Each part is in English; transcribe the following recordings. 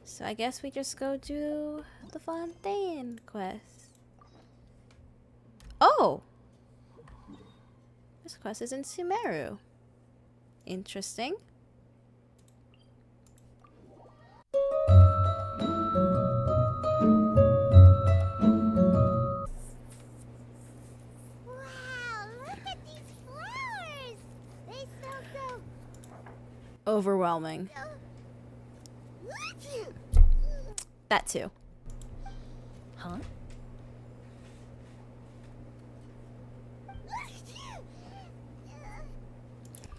So I guess we just go do the Fontaine quest. Oh! This quest is in Sumeru. Interesting. Wow, look at these flowers! They smell so... Overwhelming. That too. Huh?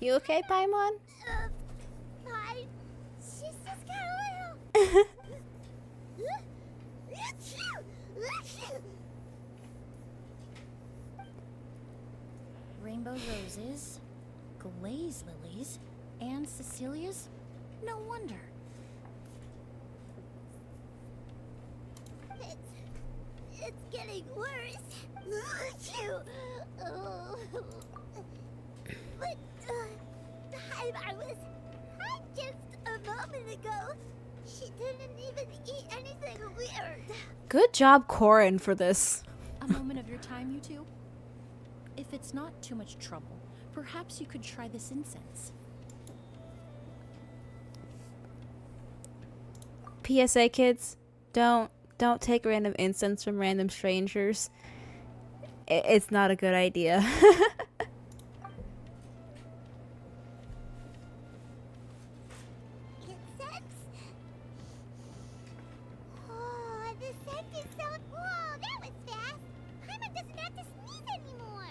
You okay, Paimon? Fine. She's just got a little... Rainbow roses, glaze lilies, and Cecilia's? No wonder. It's getting worse. Oh. But the time I was had just a moment ago, she didn't even eat anything weird. Good job, Corin, for this. A moment of your time, you two? If it's not too much trouble, perhaps you could try this incense. PSA, kids, don't take random incense from random strangers. It's not a good idea. Incense? Oh, the scent is so... Whoa, that was fast. Paimon doesn't have to sneeze anymore.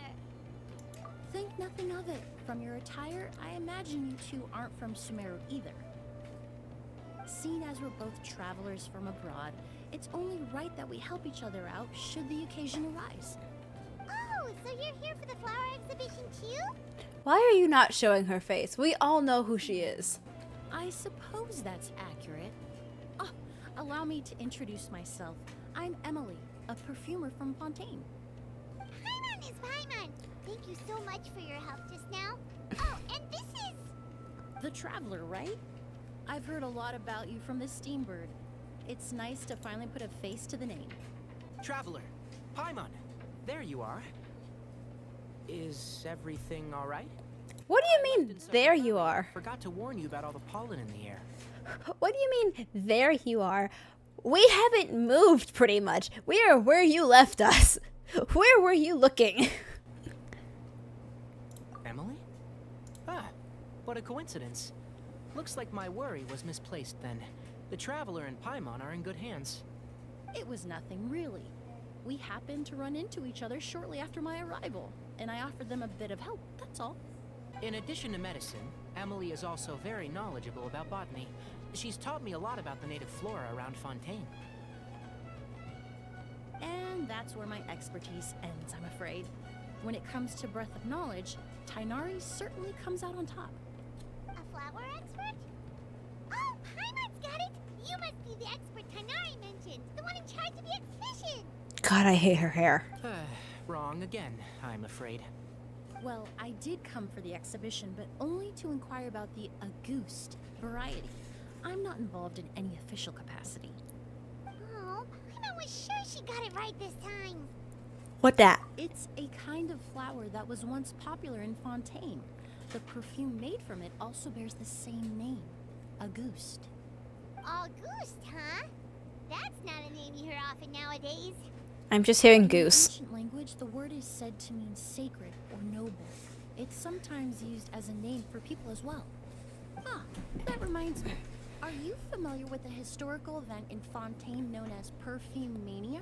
Think nothing of it. From your attire, I imagine you two aren't from Sumeru either. Seeing as we're both travelers from abroad, it's only right that we help each other out should the occasion arise. Oh, so you're here for the flower exhibition too? Why are you not showing her face? We all know who she is. I suppose that's accurate. Oh, allow me to introduce myself. I'm Emilie, a perfumer from Fontaine. Paimon is Paimon. Thank you so much for your help just now. Oh, and this is... The Traveler, right? I've heard a lot about you from the Steambird. It's nice to finally put a face to the name. Traveler, Paimon, there you are. Is everything all right? What do you mean, there you are? Forgot to warn you about all the pollen in the air. What do you mean, there you are? We haven't moved, pretty much. We are where you left us. Where were you looking? Emilie? Ah, what a coincidence. Looks like my worry was misplaced then. The Traveler and Paimon are in good hands. It was nothing, really. We happened to run into each other shortly after my arrival, and I offered them a bit of help, that's all. In addition to medicine, Emilie is also very knowledgeable about botany. She's taught me a lot about the native flora around Fontaine. And that's where my expertise ends, I'm afraid. When it comes to breadth of knowledge, Tighnari certainly comes out on top. a flower expert? Oh, Paimon's got it! You must be the expert Tighnari mentioned, the one in charge of the exhibition! God, I hate her hair. Wrong again, I'm afraid. Well, I did come for the exhibition, but only to inquire about the Auguste variety. I'm not involved in any official capacity. Oh, Paimon was sure she got it right this time. What that? It's a kind of flower that was once popular in Fontaine. The perfume made from it also bears the same name, Auguste. Auguste, huh? That's not a name you hear often nowadays. I'm just hearing In goose. ancient language, the word is said to mean sacred or noble. It's sometimes used as a name for people as well. Ah, that reminds me. Are you familiar with a historical event in Fontaine known as Perfume Mania?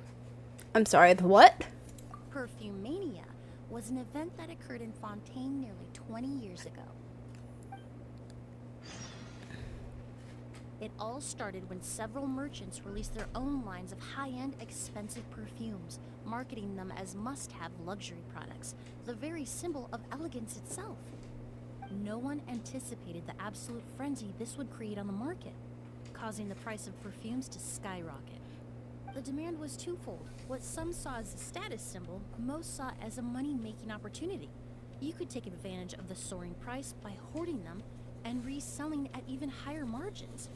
I'm sorry, the what? Perfume Mania was an event that occurred in Fontaine nearly 20 years ago. It all started when several merchants released their own lines of high-end, expensive perfumes, marketing them as must-have luxury products, the very symbol of elegance itself. No one anticipated the absolute frenzy this would create on the market, causing the price of perfumes to skyrocket. The demand was twofold. What some saw as a status symbol, most saw as a money-making opportunity. You could take advantage of the soaring price by hoarding them, and reselling at even higher margins.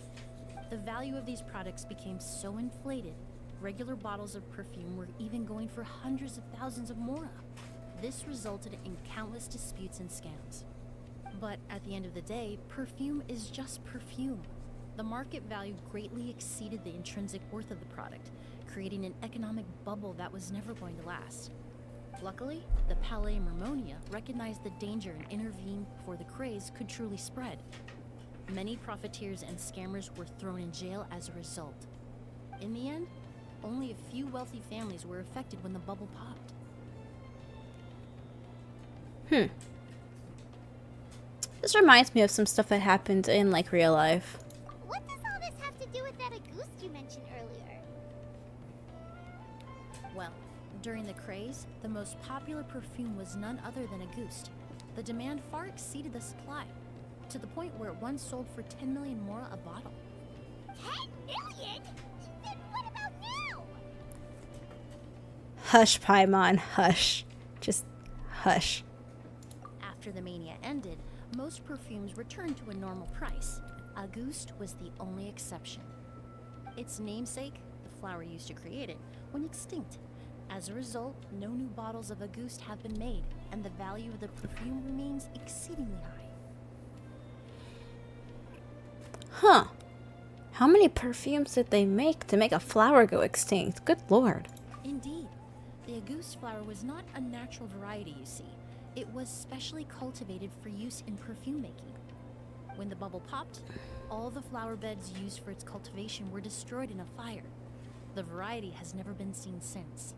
The value of these products became so inflated, regular bottles of perfume were even going for hundreds of thousands of mora. This resulted in countless disputes and scams. But at the end of the day, perfume is just perfume. The market value greatly exceeded the intrinsic worth of the product, creating an economic bubble that was never going to last. Luckily, the Palais Mermonia recognized the danger and intervened before the craze could truly spread. Many profiteers and scammers were thrown in jail as a result. In the end, only a few wealthy families were affected when the bubble popped. This reminds me of some stuff that happened in, like, real life. What does all this have to do with that goose you mentioned earlier? Well, during the craze, the most popular perfume was none other than a Gust. The demand far exceeded the supply, to the point where it once sold for 10 million mora a bottle. 10 million? Then what about now? Hush, Paimon, hush. Just hush. After the mania ended, most perfumes returned to a normal price. A Gust was the only exception. Its namesake, the flower used to create it, went extinct. As a result, no new bottles of a Gust have been made, and the value of the perfume remains exceedingly high. Huh. How many perfumes did they make to make a flower go extinct? Good lord. Indeed, the Auguste flower was not a natural variety, you see. It was specially cultivated for use in perfume making. When the bubble popped, all the flower beds used for its cultivation were destroyed in a fire. The variety has never been seen since.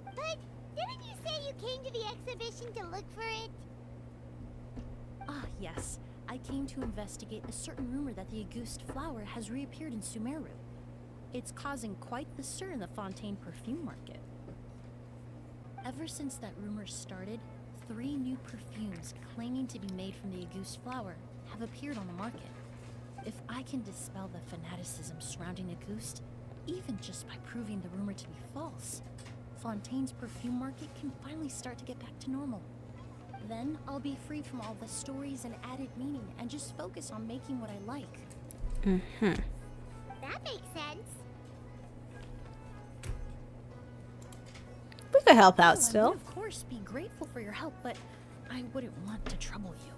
But didn't you say you came to the exhibition to look for it? Ah, yes. I came to investigate a certain rumor that the Auguste flower has reappeared in Sumeru. It's causing quite the stir in the Fontaine perfume market. Ever since that rumor started, 3 new perfumes claiming to be made from the Auguste flower have appeared on the market. If I can dispel the fanaticism surrounding Auguste, even just by proving the rumor to be false, Fontaine's perfume market can finally start to get back to normal. Then I'll be free from all the stories and added meaning and just focus on making what I like. That makes sense. We could help out I still. would, of course, be grateful for your help, but I wouldn't want to trouble you.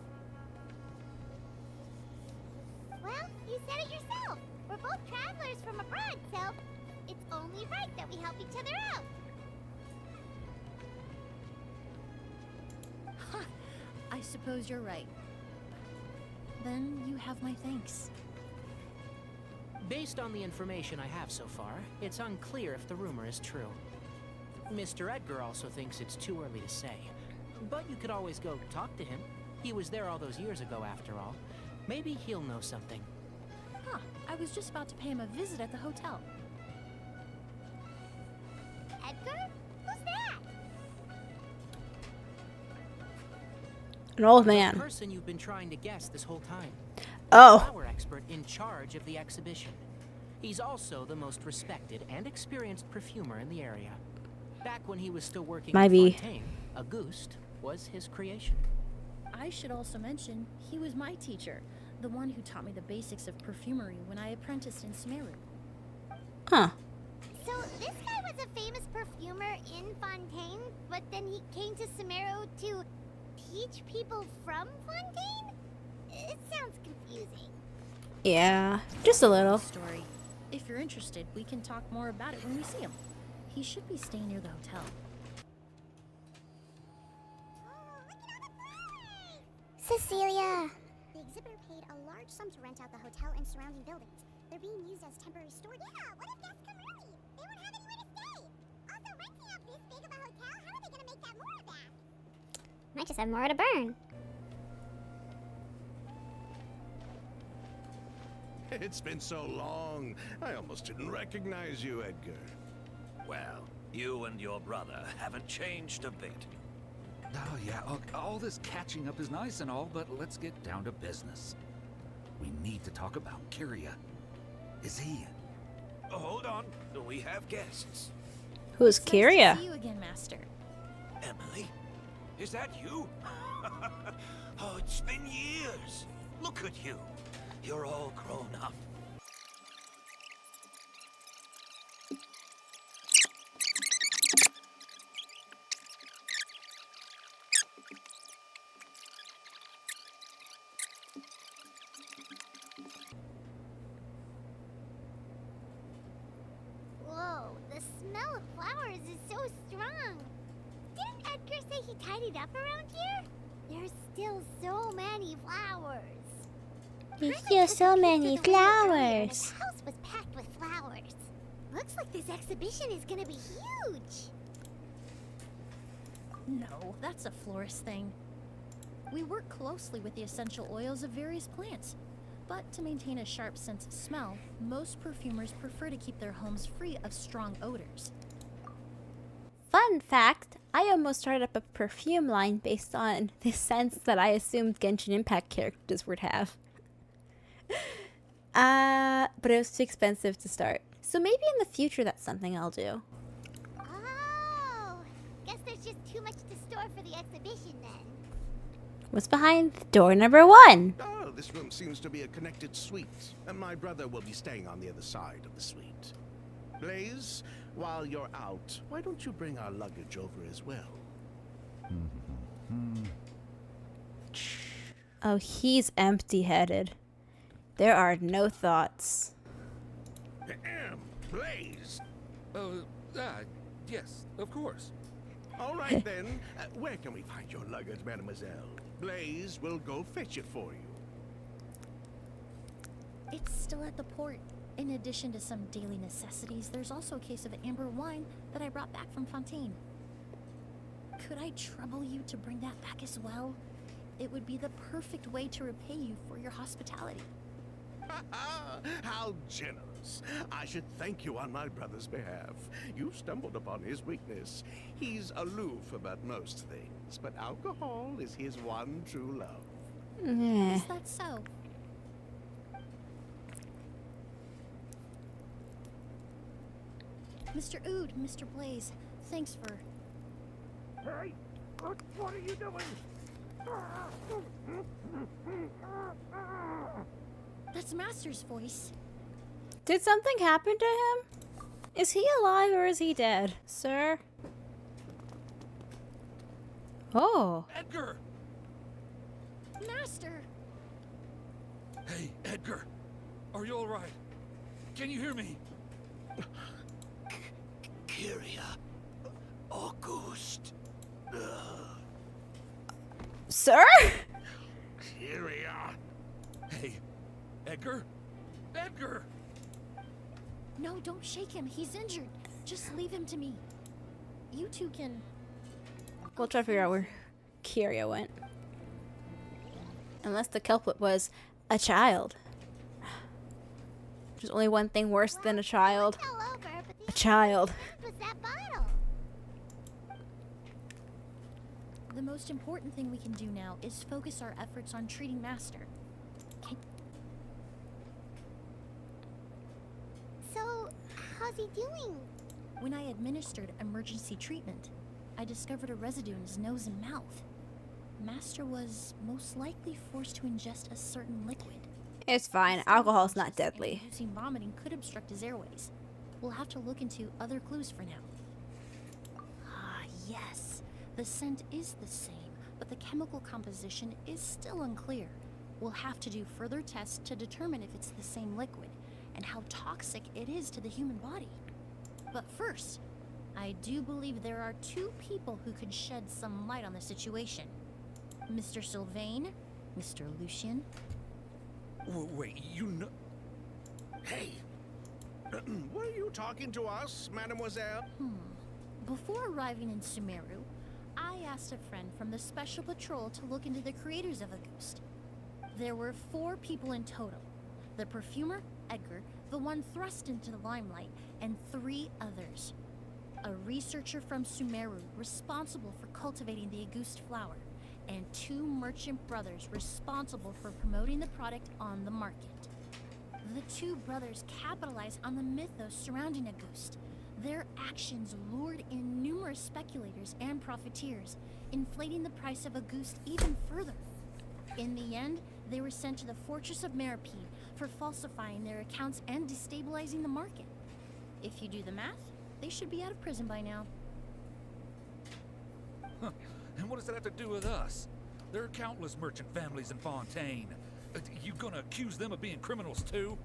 Well, you said it yourself. We're both travelers from abroad, so it's only right that we help each other out. Ha! I suppose you're right. Then you have my thanks. Based on the information I have so far, it's unclear if the rumor is true. Mr. Edgar also thinks it's too early to say. But you could always go talk to him. He was there all those years ago, after all. Maybe he'll know something. Huh, I was just about to pay him a visit at the hotel. Edgar? Who's that? An old The man. person you've been trying to guess this whole time. Oh. Flower expert in charge of the exhibition. He's also the most respected and experienced perfumer in the area. Back when he was still working at Maybe. Fontaine, Auguste was his creation. I should also mention, he was my teacher, the one who taught me the basics of perfumery when I apprenticed in Sumeru. Huh. So this guy was a famous perfumer in Fontaine, but then he came to Sumeru to teach people from Fontaine? It sounds confusing. Yeah, just a little. Story. If you're interested, we can talk more about it when we see him. He should be staying near the hotel. Cecilia! The exhibitor paid a large sum to rent out the hotel and surrounding buildings. They're being used as temporary storage. Yeah, what if guests come early? They won't have anywhere to stay. Also, renting out this big of a hotel, how are they gonna make that more back? Might just have more to burn. It's been so long, I almost didn't recognize you, Edgar. Well, you and your brother haven't changed a bit. Oh, yeah, all this catching up is nice and all, but let's get down to business. We need to talk about Kyria. Is he? Oh, hold on, we have guests. Who's It's nice to Kyria? see you again, Master. Emilie? Is that you? Oh, it's been years. Look at you. You're all grown up. Whoa, the smell of flowers is so strong. Didn't Edgar say he tidied up around here? There's still so many flowers. There's Griffin still took so a many picture the window earlier, and his flowers. house was packed with flowers. Looks like this exhibition is gonna be huge. No, that's a florist thing. We work closely with the essential oils of various plants. But to maintain a sharp sense of smell, most perfumers prefer to keep their homes free of strong odors. Fun fact, I almost started up a perfume line based on the scents that I assumed Genshin Impact characters would have. But it was too expensive to start. So maybe in the future that's something I'll do. Oh, guess there's just too much to store for the exhibition then. What's behind door number 1? Oh, this room seems to be a connected suite, and my brother will be staying on the other side of the suite. Blaze, while you're out, why don't you bring our luggage over as well? Oh, he's empty-headed. There are no thoughts. Blaze! Yes, of course. All right then, where can we find your luggage, mademoiselle? Blaze will go fetch it for you. It's still at the port. In addition to some daily necessities, there's also a case of amber wine that I brought back from Fontaine. Could I trouble you to bring that back as well? It would be the perfect way to repay you for your hospitality. How generous. I should thank you on my brother's behalf. You stumbled upon his weakness. He's aloof about most things, but alcohol is his one true love. Is that so? Mr. Ood, Mr. Blaze, thanks for... Hey, what are you doing? That's Master's voice. Did something happen to him? Is he alive or is he dead, sir? Oh. Edgar! Master! Hey, Edgar! Are you alright? Can you hear me? Kyria. August. Sir? Kyria. Hey, Edgar? Edgar! No, don't shake him. He's injured. Just leave him to me. You two can... We'll try to figure out where Kyria went. Unless the culprit was a child. There's only one thing worse than a child. Fell over, but the A child. was that bottle. The most important thing we can do now is focus our efforts on treating Master. So, how's he doing? When I administered emergency treatment, I discovered a residue in his nose and mouth. Master was most likely forced to ingest a certain liquid. It's fine. Alcohol's not deadly. Inducing vomiting could obstruct his airways. We'll have to look into other clues for now. Ah, yes. The scent is the same, but the chemical composition is still unclear. We'll have to do further tests to determine if it's the same liquid and how toxic it is to the human body. But first, I do believe there are two people who could shed some light on the situation. Mr. Sylvain, Mr. Lucien. Wait, you know... Hey. Were you talking to us, mademoiselle? Before arriving in Sumeru, I asked a friend from the Special Patrol to look into the creators of Auguste. There were 4 people in total. The perfumer, Edgar, the one thrust into the limelight, and 3 others. A researcher from Sumeru responsible for cultivating the Auguste flower, and 2 merchant brothers responsible for promoting the product on the market. The 2 brothers capitalized on the mythos surrounding Auguste. Their actions lured in numerous speculators and profiteers, inflating the price of Auguste even further. In the end, They were sent to the Fortress of Meripede for falsifying their accounts and destabilizing the market. If you do the math, they should be out of prison by now. Huh. And what does that have to do with us? There are countless merchant families in Fontaine. You gonna accuse them of being criminals too?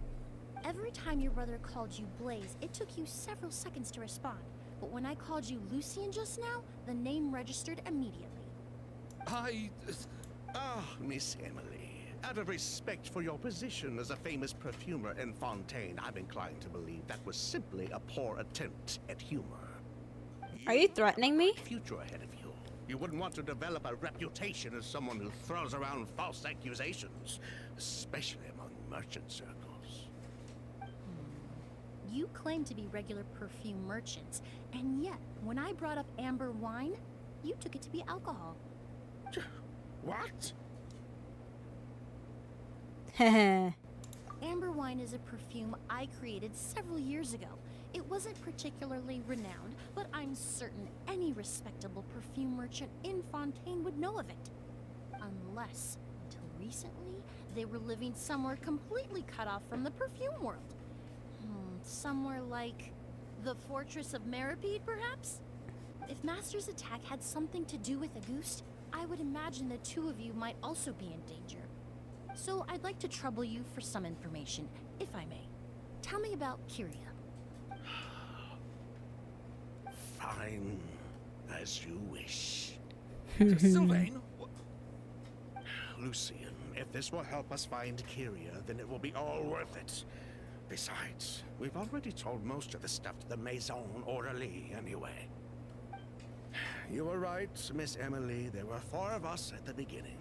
Every time your brother called you Blaze, it took you several seconds to respond. But when I called you Lucien just now, the name registered immediately. Miss Emily, out of respect for your position as a famous perfumer in Fontaine, I'm inclined to believe that was simply a poor attempt at humor. Are you threatening me? Future ahead of you. You wouldn't want to develop a reputation as someone who throws around false accusations, especially among merchant circles. You claim to be regular perfume merchants, and yet, when I brought up amber wine, you took it to be alcohol. What? Amber wine is a perfume I created several years ago. It wasn't particularly renowned, but I'm certain any respectable perfume merchant in Fontaine would know of it. Unless, until recently, they were living somewhere completely cut off from the perfume world. Somewhere like the Fortress of Meripede, perhaps? If Master's attack had something to do with Auguste, I would imagine the two of you might also be in danger. So I'd like to trouble you for some information, if I may. Tell me about Kyria. Fine, as you wish. Sylvain? Lucien, if this will help us find Kyria, then it will be all worth it. Besides, we've already told most of the stuff to the Maison Orderly anyway. You were right, Miss Emilie. There were 4 of us at the beginning.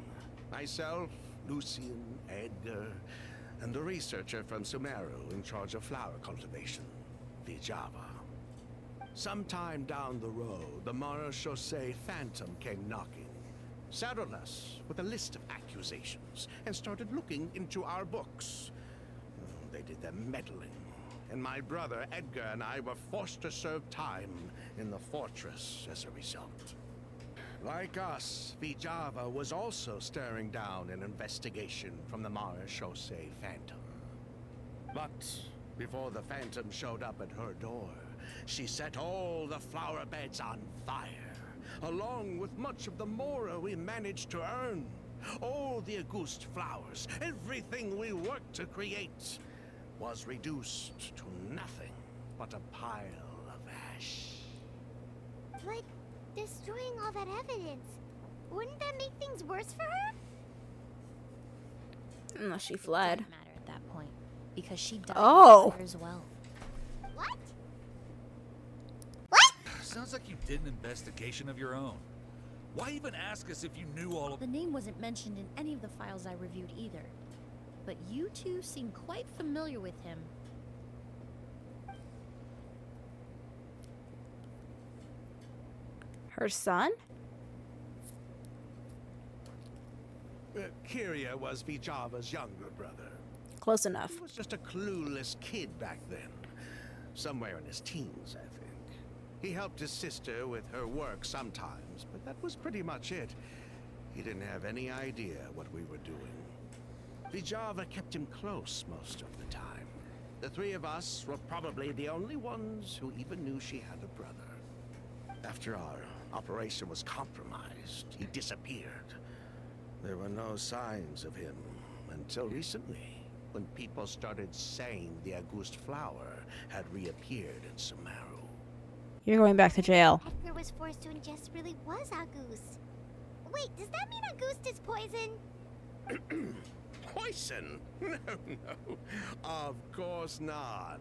Myself, Lucien, Edgar, and the researcher from Sumeru in charge of flower cultivation, Vijava. Sometime down the road, the Marechaussee Phantom came knocking, saddled us with a list of accusations, and started looking into our books. They did their meddling, and my brother Edgar and I were forced to serve time in the fortress as a result. Like us, Vijava was also staring down an investigation from the Marechaussee Phantom. But before the Phantom showed up at her door, she set all the flower beds on fire, along with much of the mora we managed to earn. All the Auguste flowers, everything we worked to create, was reduced to nothing but a pile of ash. But destroying all that evidence, wouldn't that make things worse for her? Unless she fled. Didn't matter at that point, because she died Oh. as well. What? Sounds like you did an investigation of your own. Why even ask us if you knew all of... The name wasn't mentioned in any of the files I reviewed either. But you two seem quite familiar with him. Her son? Kyria was Vijava's younger brother. Close enough. He was just a clueless kid back then. Somewhere in his teens, I think. He helped his sister with her work sometimes, but that was pretty much it. He didn't have any idea what we were doing. Vijava kept him close most of the time. The 3 of us were probably the only ones who even knew she had a brother. After our operation was compromised, he disappeared. There were no signs of him until recently, when people started saying the Auguste flower had reappeared in Sumeru. You're going back to jail. Edgar was forced to ingest really was Auguste. Wait, does that mean Auguste is poison? Poison? No, no. Of course not.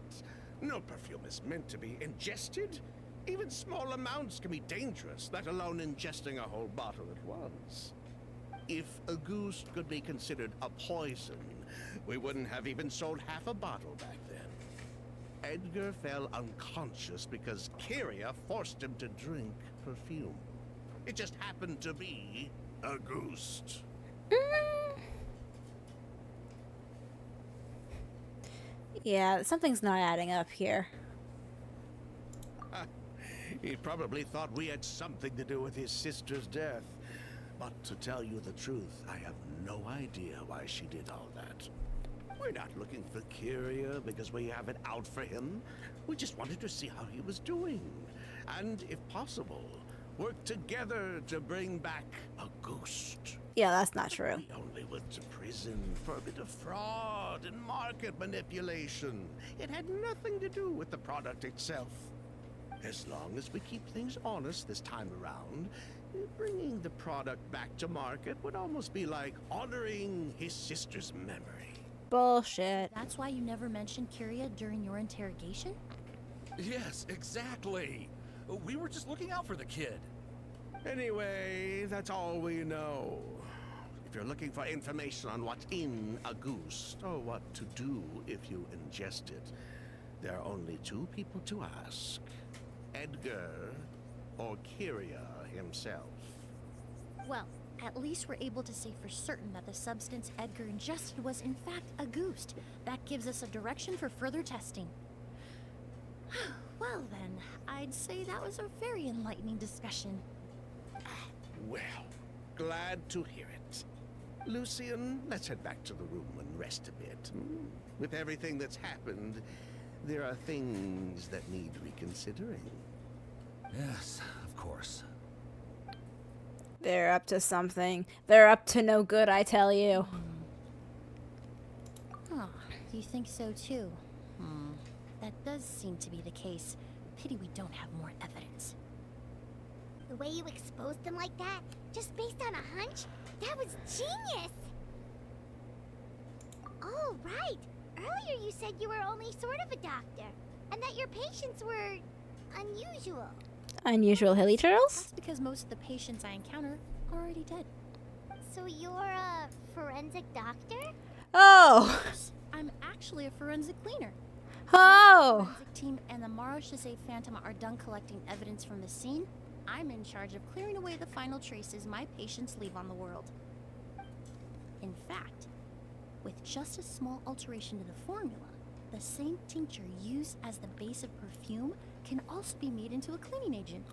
No perfume is meant to be ingested. Even small amounts can be dangerous, let alone ingesting a whole bottle at once. If Auguste could be considered a poison, we wouldn't have even sold half a bottle back then. Edgar fell unconscious because Kyria forced him to drink perfume. It just happened to be Auguste. Yeah, something's not adding up here. He probably thought we had something to do with his sister's death. But to tell you the truth, I have no idea why she did all that. We're not looking for Kyria because we have it out for him. We just wanted to see how he was doing. And if possible, work together to bring back a ghost. Yeah, that's not true. We only went to prison for a bit of fraud and market manipulation. It had nothing to do with the product itself. As long as we keep things honest this time around, bringing the product back to market would almost be like honoring his sister's memory. Bullshit. That's why you never mentioned Kyria during your interrogation? Yes, exactly. We were just looking out for the kid. Anyway, that's all we know. If you're looking for information on what's in a goose, or what to do if you ingest it, there are only two people to ask. Edgar or Kyria himself. Well, at least we're able to say for certain that the substance Edgar ingested was in fact a goose. That gives us a direction for further testing. Well then, I'd say that was a very enlightening discussion. Well, glad to hear it. Lucian, let's head back to the room and rest a bit. With everything that's happened, there are things that need reconsidering. Yes, of course. They're up to something. They're up to no good, I tell you. Oh, you think so too? That does seem to be the case. Pity we don't have more evidence. The way you exposed them like that, just based on a hunch, that was genius! Oh, right. Earlier you said you were only sort of a doctor, and that your patients were unusual. Unusual hilly turtles? That's because most of the patients I encounter are already dead. So you're a forensic doctor? Oh! I'm actually a forensic cleaner. The Oh! forensic team and the Marochisei Phantom are done collecting evidence from the scene. I'm in charge of clearing away the final traces my patients leave on the world. In fact, with just a small alteration to the formula, the same tincture used as the base of perfume can also be made into a cleaning agent.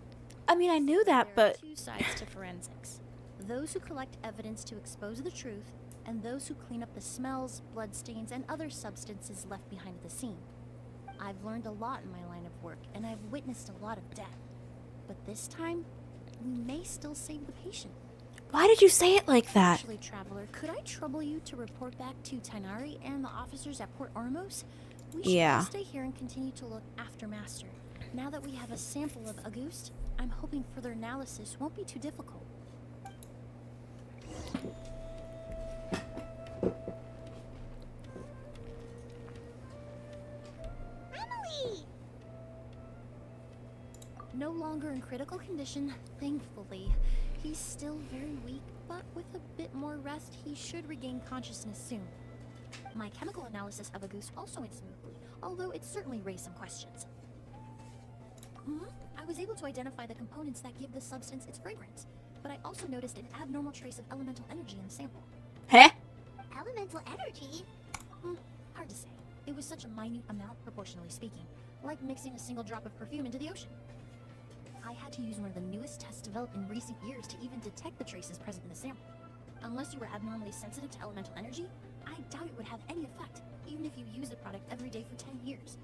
I mean, I knew that, There are but two sides to forensics. Those who collect evidence to expose the truth, and those who clean up the smells, bloodstains, and other substances left behind at the scene. I've learned a lot in my line of work, and I've witnessed a lot of death. But this time, we may still save the patient. why did you say it like that? Actually, Traveler, could I trouble you to report back to Tainari and the officers at Port Ormos? We should Yeah. just stay here and continue to look after Master. Now that we have a sample of Auguste, I'm hoping further analysis won't be too difficult. Emilie! No longer in critical condition, thankfully. He's still very weak, but with a bit more rest, he should regain consciousness soon. My chemical analysis of Auguste also went smoothly, although it certainly raised some questions. I was able to identify the components that give the substance its fragrance, but I also noticed an abnormal trace of elemental energy in the sample. Huh? Elemental energy? Hard to say. It was such a minute amount, proportionally speaking, like mixing a single drop of perfume into the ocean. I had to use one of the newest tests developed in recent years to even detect the traces present in the sample. Unless you were abnormally sensitive to elemental energy, I doubt it would have any effect, even if you use the product every day for 10 years.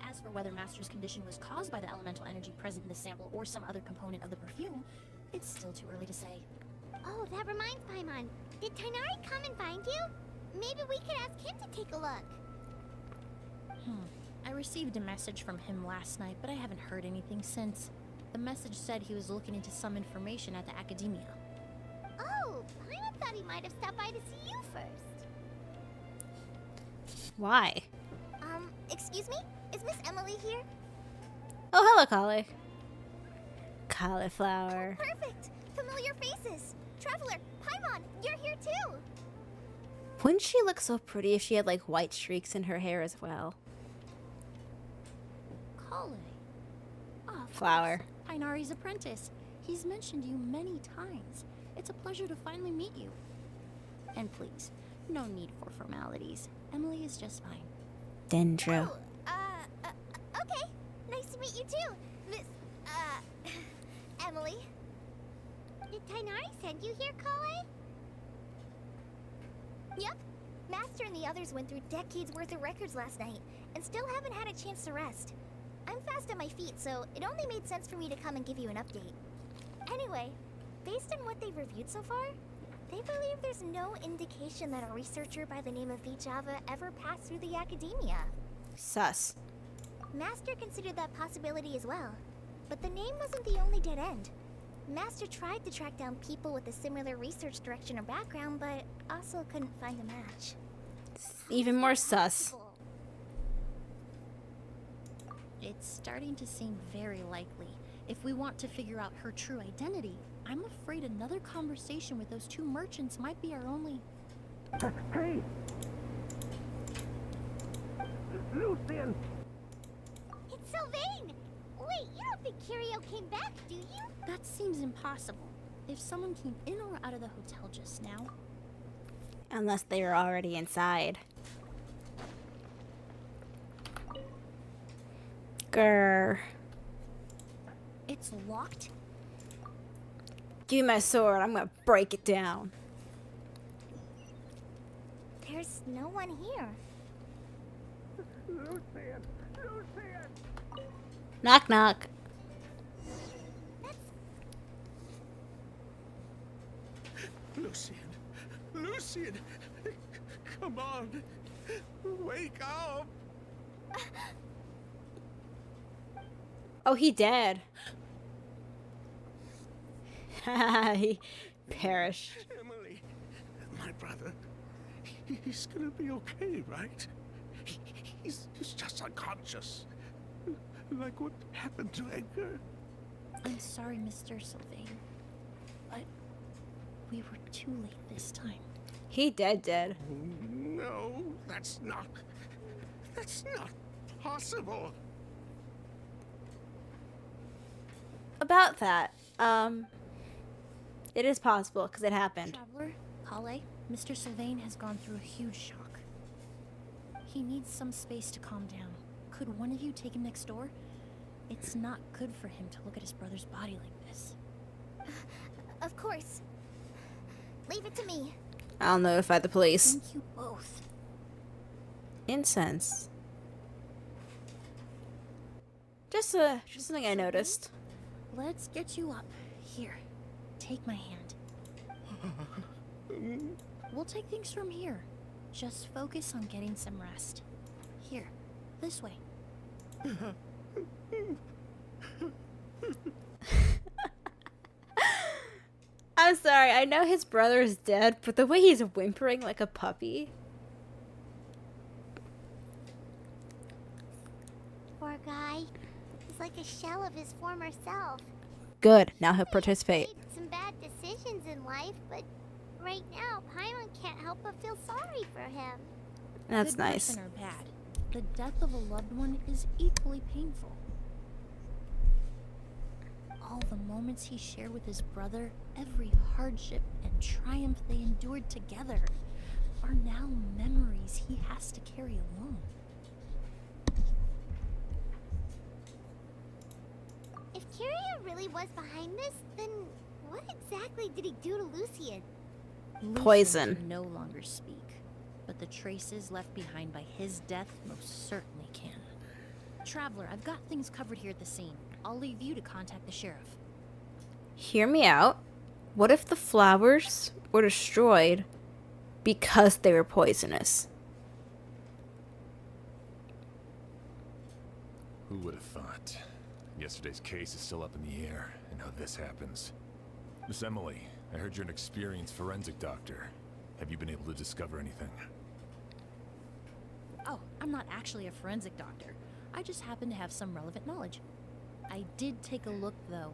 As for whether Master's condition was caused by the elemental energy present in the sample or some other component of the perfume, it's still too early to say. Oh, that reminds Paimon. Did Tainari come and find you? Maybe we could ask him to take a look. I received a message from him last night, but I haven't heard anything since. The message said he was looking into some information at the academia. Oh, Paimon thought he might have stopped by to see you first. Why? Excuse me? Is Miss Emilie here? Oh, hello, Collie. Cauliflower. Perfect! Familiar faces! Traveler, Paimon, you're here too! Wouldn't she look so pretty if she had like white streaks in her hair as well? Collie. Ah, Flower. Tainari's apprentice. He's mentioned you many times. It's a pleasure to finally meet you. And please, no need for formalities. Emilie is just fine. Dendro. Okay. Nice to meet you too, Miss, Emilie. Did Tainari send you here, Kale? Yep. Master and the others went through decades worth of records last night, and still haven't had a chance to rest. I'm fast on my feet, so it only made sense for me to come and give you an update. Anyway, based on what they've reviewed so far, they believe there's no indication that a researcher by the name of Vijava ever passed through the academia. Sus. Master considered that possibility as well, but the name wasn't the only dead end. Master tried to track down people with a similar research direction or background, but also couldn't find a match. Even more sus. It's starting to seem very likely. If we want to figure out her true identity, I'm afraid another conversation with those two merchants might be our only... Hey! Lucian! It's Sylvain! Wait, you don't think Curio came back, do you? That seems impossible. If someone came in or out of the hotel just now... Unless they were already inside. Grr. It's locked? Give me my sword. I'm gonna break it down. There's no one here. Lucian! Lucian! Knock knock. Lucian! Lucian! Come on! Wake up! Oh, he dead. He perished. Emilie, my brother, he's gonna be okay, right? He's just unconscious. Like what happened to Edgar. I'm sorry, Mr. Sylvain, but we were too late this time. He dead. No, that's not possible. About that, it is possible because it happened. Traveler, Kale, Mr. Sylvain has gone through a huge shock. He needs some space to calm down. Could one of you take him next door? It's not good for him to look at his brother's body like this. Of course. Leave it to me. I'll notify the police. Thank you both. Incense. Just something I noticed. Let's get you up. Here, take my hand. We'll take things from here. Just focus on getting some rest. Here, this way. I'm sorry, I know his brother is dead, but the way he's whimpering like a puppy. Poor guy. He's like a shell of his former self. Good, now he'll participate. He made some bad decisions in life, but right now, Paimon can't help but feel sorry for him. That's Good nice. person or bad, the death of a loved one is equally painful. All the moments he shared with his brother, every hardship and triumph they endured together, are now memories he has to carry alone. If Curio really was behind this, then what exactly did he do to Lucian? Poison. Lucian can no longer speak, but the traces left behind by his death most certainly can. Traveler, I've got things covered here at the scene. I'll leave you to contact the sheriff. Hear me out. What if the flowers were destroyed because they were poisonous? Who would have thought? Yesterday's case is still up in the air, and now this happens. Miss Emilie, I heard you're an experienced forensic doctor. Have you been able to discover anything? Oh, I'm not actually a forensic doctor. I just happen to have some relevant knowledge. I did take a look, though.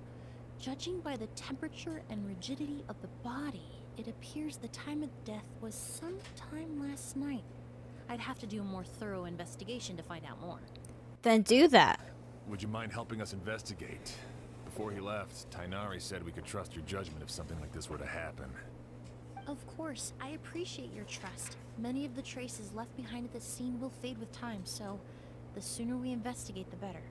Judging by the temperature and rigidity of the body, it appears the time of death was sometime last night. I'd have to do a more thorough investigation to find out more. Then do that. Would you mind helping us investigate? Before he left, Tainari said we could trust your judgment if something like this were to happen. Of course, I appreciate your trust. Many of the traces left behind at the scene will fade with time, so the sooner we investigate, the better.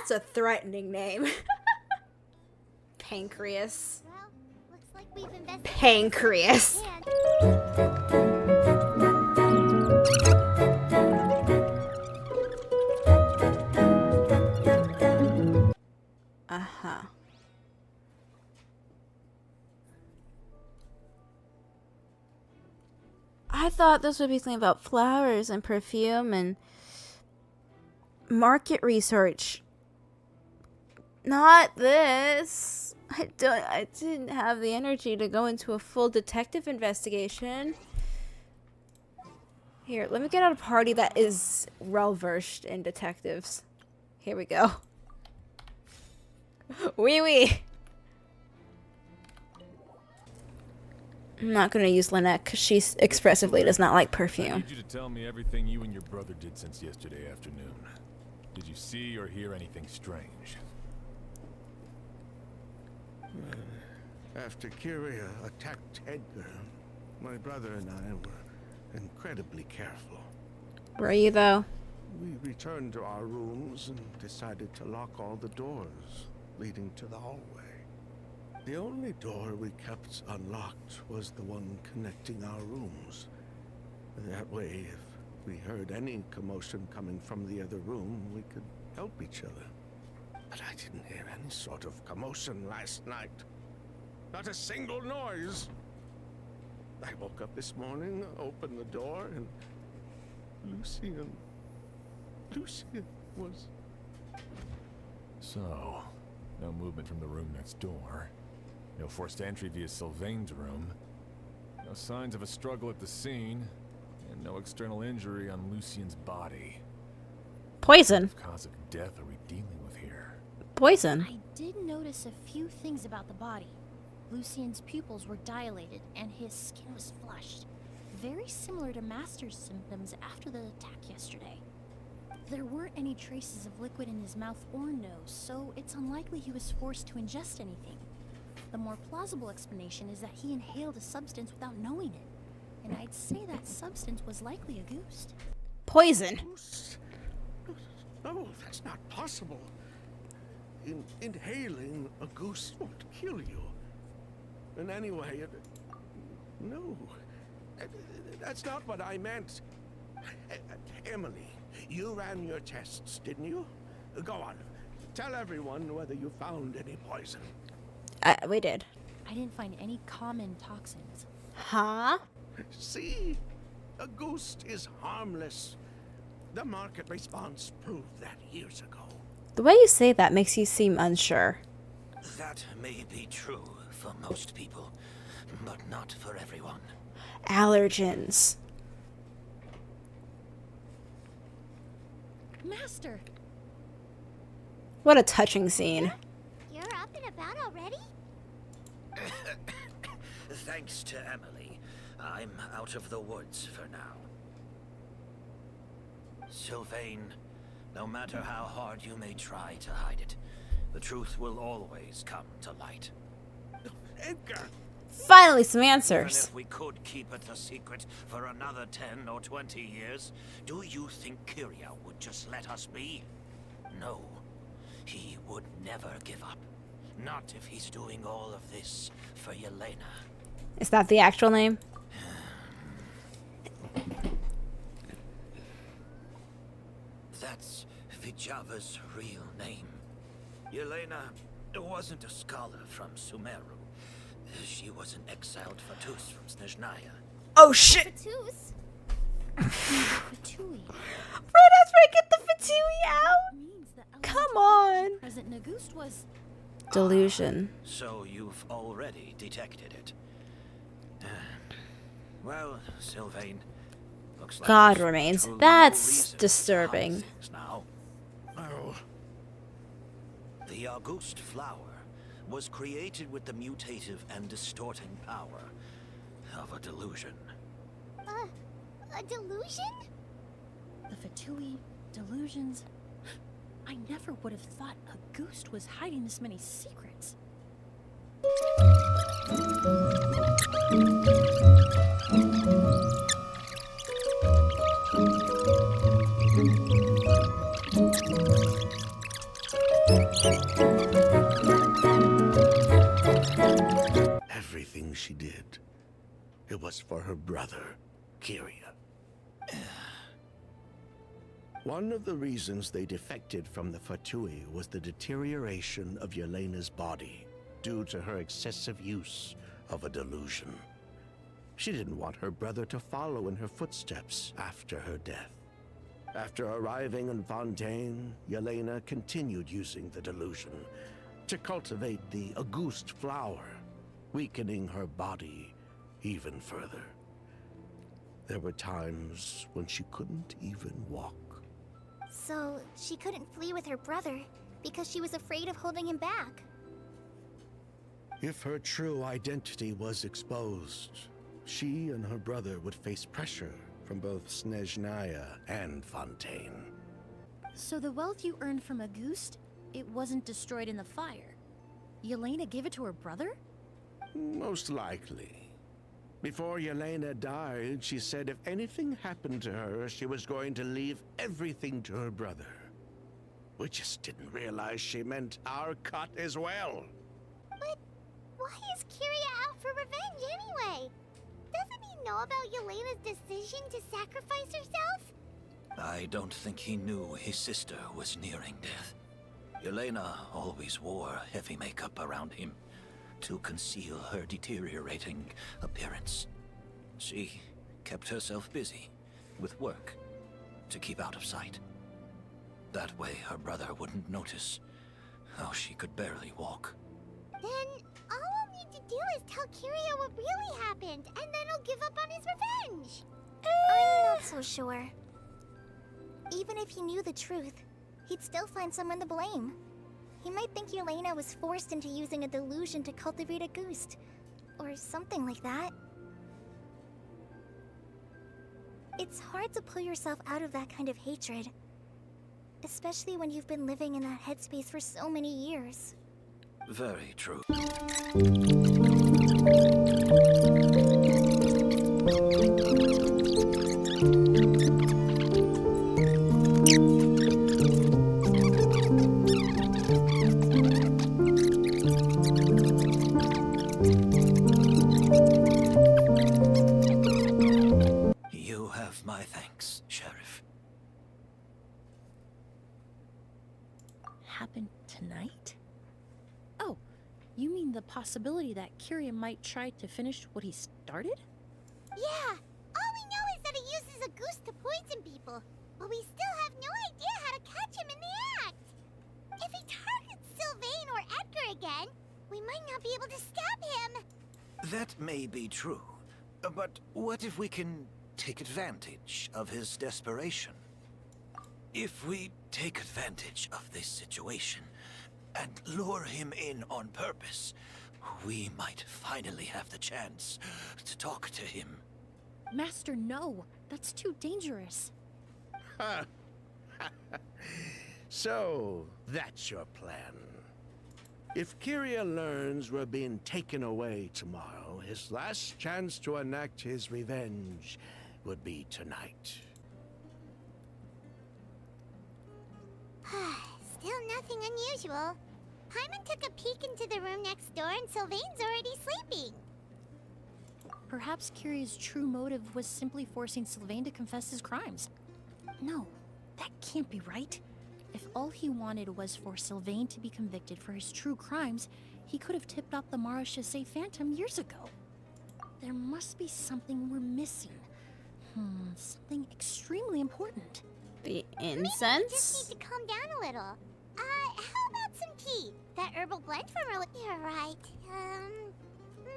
That's a threatening name. Pancreas. Well, looks like we've invested. Pancreas. Uh-huh. I thought this would be something about flowers and perfume and market research. Not this. I didn't have the energy to go into a full detective investigation. Here, let me get out a party that is well-versed in detectives. Here we go. Wee wee. I'm not gonna use Lynette because she expressively does not like I perfume. need you to tell me everything you and your brother did since yesterday afternoon. Did you see or hear anything strange? After Kyria attacked Edgar, my brother and I were incredibly careful. Were you though? We returned to our rooms and decided to lock all the doors leading to the hallway. The only door we kept unlocked was the one connecting our rooms. That way, if we heard any commotion coming from the other room, we could help each other. But I didn't hear any sort of commotion last night. Not a single noise. I woke up this morning, opened the door, and Lucian was... So, no movement from the room next door. No forced entry via Sylvain's room. No signs of a struggle at the scene. And no external injury on Lucian's body. Poison. What cause of death are we dealing with here? Poison. I did notice a few things about the body. Lucian's pupils were dilated and his skin was flushed. Very similar to Master's symptoms after the attack yesterday. There weren't any traces of liquid in his mouth or nose, so it's unlikely he was forced to ingest anything. The more plausible explanation is that he inhaled a substance without knowing it. And I'd say that substance was likely a ghost. Poison. No, that's not possible. Inhaling a goose won't kill you. And anyway, no. That's not what I meant. Emilie, you ran your tests, didn't you? Go on. Tell everyone whether you found any poison. We did. I didn't find any common toxins. Huh? See? A ghost is harmless. The market response proved that years ago. The way you say that makes you seem unsure. That may be true for most people, but not for everyone. Allergens. Master! What a touching scene. You're up and about already? Thanks to Emilie, I'm out of the woods for now. Sylvain, no matter how hard you may try to hide it, the truth will always come to light. Edgar! Finally, some Even answers. if we could keep it a secret for another 10 or 20 years, do you think Kyria would just let us be? No. He would never give up. Not if he's doing all of this for Yelena. Is that the actual name? That's Vijava's real name. Yelena wasn't a scholar from Sumeru. She was an exiled Fatus from Snezhnaya. Oh shit! Tooth. Fatui Right after I get the Fatui out! means the Come on! present Nagust was... Delusion. So you've already detected it. Well, Sylvain, looks like God there's remains. truly no That's reason to disturbing. hide things now. Oh, The August flower was created with the mutative and distorting power of a delusion. A delusion? The Fatui, delusions... I never would have thought a ghost was hiding this many secrets. everything she did. It was for her brother, Kyria. One of the reasons they defected from the Fatui was the deterioration of Yelena's body due to her excessive use of a delusion. She didn't want her brother to follow in her footsteps after her death. After arriving in Fontaine, Yelena continued using the delusion to cultivate the Auguste flower, weakening her body even further. There were times when she couldn't even walk. So, she couldn't flee with her brother because she was afraid of holding him back. If her true identity was exposed, she and her brother would face pressure from both Snezhnaya and Fontaine. So the wealth you earned from Auguste, it wasn't destroyed in the fire. Yelena gave it to her brother? Most likely. Before Yelena died, she said if anything happened to her, she was going to leave everything to her brother. We just didn't realize she meant our cut as well. But why is Kyria out for revenge anyway? Doesn't he know about Yelena's decision to sacrifice herself? I don't think he knew his sister was nearing death. Yelena always wore heavy makeup around him to conceal her deteriorating appearance. She kept herself busy with work to keep out of sight. That way her brother wouldn't notice how she could barely walk. Then all we'll need to do is tell Kyria what really happened, and then he'll give up on his revenge. I'm not so sure. Even if he knew the truth, he'd still find someone to blame. He might think Yelena was forced into using a delusion to cultivate a Auguste, or something like that. It's hard to pull yourself out of that kind of hatred, especially when you've been living in that headspace for so many years. Very true. You have my thanks, Sheriff. Happened tonight? Oh, you mean the possibility that Kyria might try to finish what he started? Yeah, all we know is that he uses Auguste to poison people, but we still have no idea how to catch him in the act. If he targets Sylvain or Edgar again, we might not be able to stop him. That may be true, but what if we can take advantage of his desperation? If we take advantage of this situation and lure him in on purpose, we might finally have the chance to talk to him. Master, no. That's too dangerous. So, that's your plan. If Kyria learns we're being taken away tomorrow, his last chance to enact his revenge would be tonight. Still nothing unusual. Paimon took a peek into the room next door and Sylvain's already sleeping. Perhaps Kyria's true motive was simply forcing Sylvain to confess his crimes. No, that can't be right. If all he wanted was for Sylvain to be convicted for his true crimes, he could have tipped off the Marechaussee Phantom years ago. There must be something we're missing. Something extremely important. The Maybe we incense? just need to calm down a little. How about some tea? That herbal blend from earlier. You're right.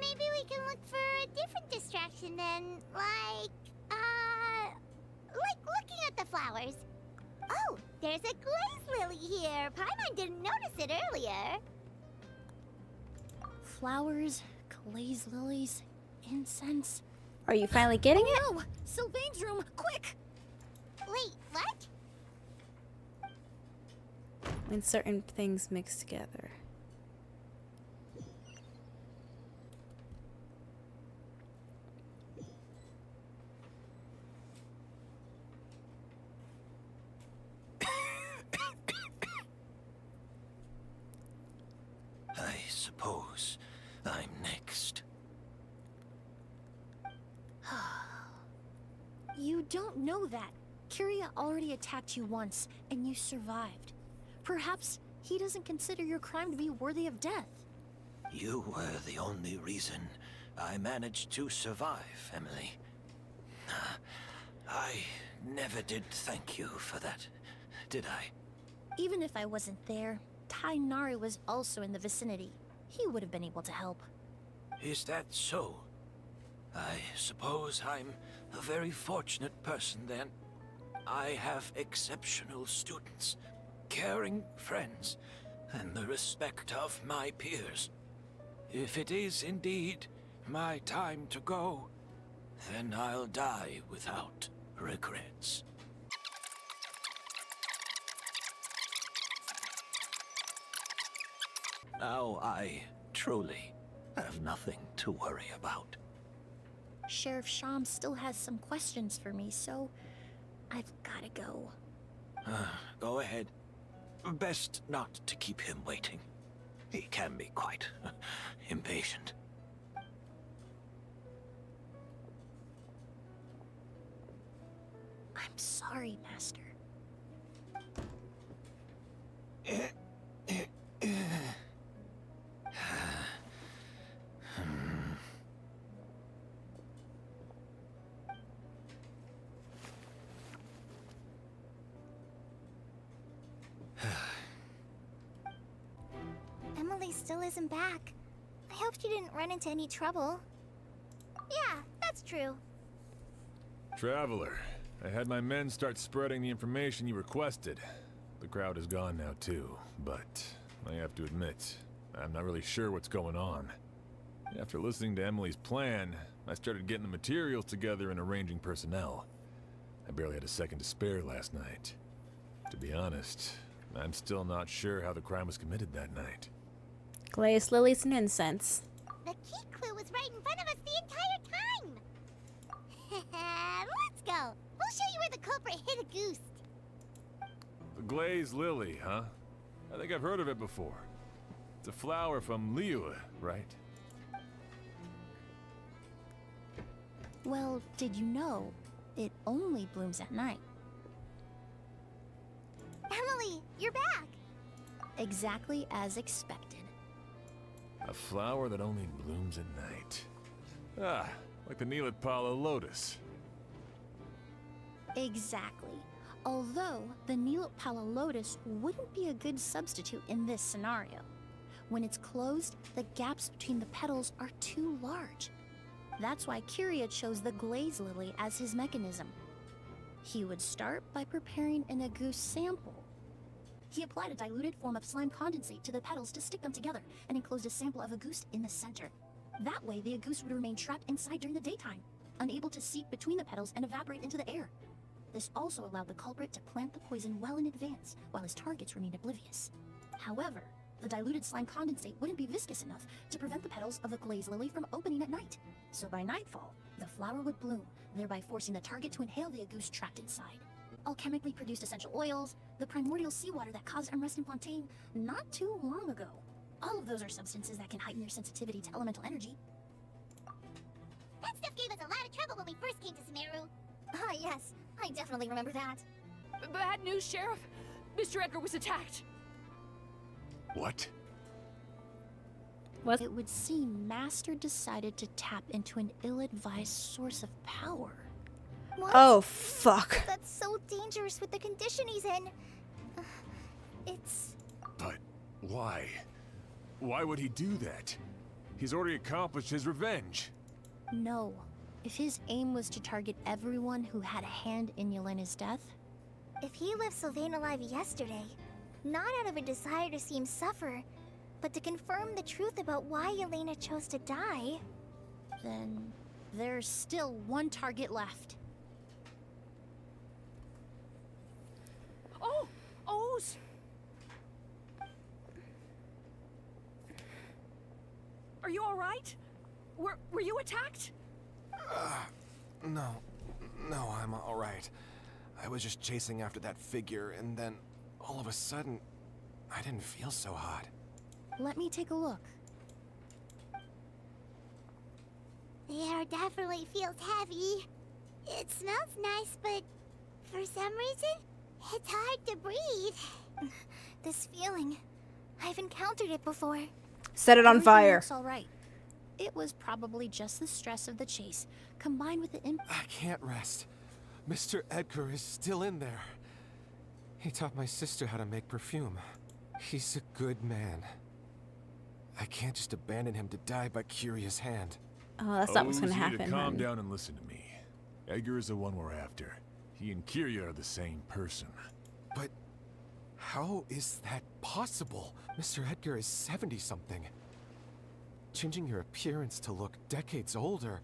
Maybe we can look for a different distraction then, like looking at the flowers. Oh, there's a glaze lily here. Paimon didn't notice it earlier. Flowers, glaze lilies, incense. Are you finally getting it? No! Sylvain's room, quick! Wait, what? When certain things mix together. I suppose I'm next. You don't know that. Kyria already attacked you once, and you survived. Perhaps he doesn't consider your crime to be worthy of death. You were the only reason I managed to survive, Emilie. I never did thank you for that, did I? Even if I wasn't there, Tainari was also in the vicinity. He would have been able to help. Is that so? I suppose I'm a very fortunate person then. I have exceptional students, caring friends, and the respect of my peers. If it is indeed my time to go, then I'll die without regrets. Now I truly have nothing to worry about. Sheriff Sham still has some questions for me, so I've gotta go. Go ahead. Best not to keep him waiting. He can be quite impatient. I'm sorry, Master. Emilie still isn't back. I hope she didn't run into any trouble. Yeah, that's true. Traveler, I had my men start spreading the information you requested. The crowd is gone now too, but I have to admit, I'm not really sure what's going on. After listening to Emilie's plan, I started getting the materials together and arranging personnel. I barely had a second to spare last night. To be honest, I'm still not sure how the crime was committed that night. Glazed lilies and incense. The key clue was right in front of us the entire time! Let's go! We'll show you where the culprit hid a goose. The glazed lily, huh? I think I've heard of it before. It's a flower from Liyue, right? Well, did you know it only blooms at night? Emilie, you're back! Exactly as expected. A flower that only blooms at night. Ah, like the Neelitpala lotus. Exactly. Although the Neelitpala lotus wouldn't be a good substitute in this scenario. When it's closed, the gaps between the petals are too large. That's why Kyria chose the glaze lily as his mechanism. He would start by preparing an agouti sample. He applied a diluted form of slime condensate to the petals to stick them together and enclosed a sample of agouti in the center. That way, the agouti would remain trapped inside during the daytime, unable to seep between the petals and evaporate into the air. This also allowed the culprit to plant the poison well in advance, while his targets remained oblivious. However, the diluted slime condensate wouldn't be viscous enough to prevent the petals of the glaze lily from opening at night. So by nightfall, the flower would bloom, thereby forcing the target to inhale the agouti trapped inside. Alchemically produced essential oils, the primordial seawater that caused unrest in Fontaine not too long ago. All of those are substances that can heighten your sensitivity to elemental energy. That stuff gave us a lot of trouble when we first came to Sumeru. Ah, yes. I definitely remember that. Bad news, Sheriff. Mr. Edgar was attacked. What? It would seem Master decided to tap into an ill-advised source of power. What? Oh, fuck. That's so dangerous with the condition he's in. It's... But why? Why would he do that? He's already accomplished his revenge. No. If his aim was to target everyone who had a hand in Yelena's death... If he left Sylvain alive yesterday, not out of a desire to see him suffer, but to confirm the truth about why Yelena chose to die... then there's still one target left. Oh! O's! Are you alright? Were you attacked? No, I'm all right. I was just chasing after that figure, and then all of a sudden, I didn't feel so hot. Let me take a look. The air definitely feels heavy. It smells nice, but for some reason, it's hard to breathe. This feeling, I've encountered it before. Set it on Everything fire. looks all right. It was probably just the stress of the chase, combined with the I can't rest. Mr. Edgar is still in there. He taught my sister how to make perfume. He's a good man. I can't just abandon him to die by Curia's hand. Oh, that's not what's gonna Ozzy, happen. calm hun. down and listen to me. Edgar is the one we're after. He and Kyria are the same person. But how is that possible? Mr. Edgar is 70-something. Changing your appearance to look decades older.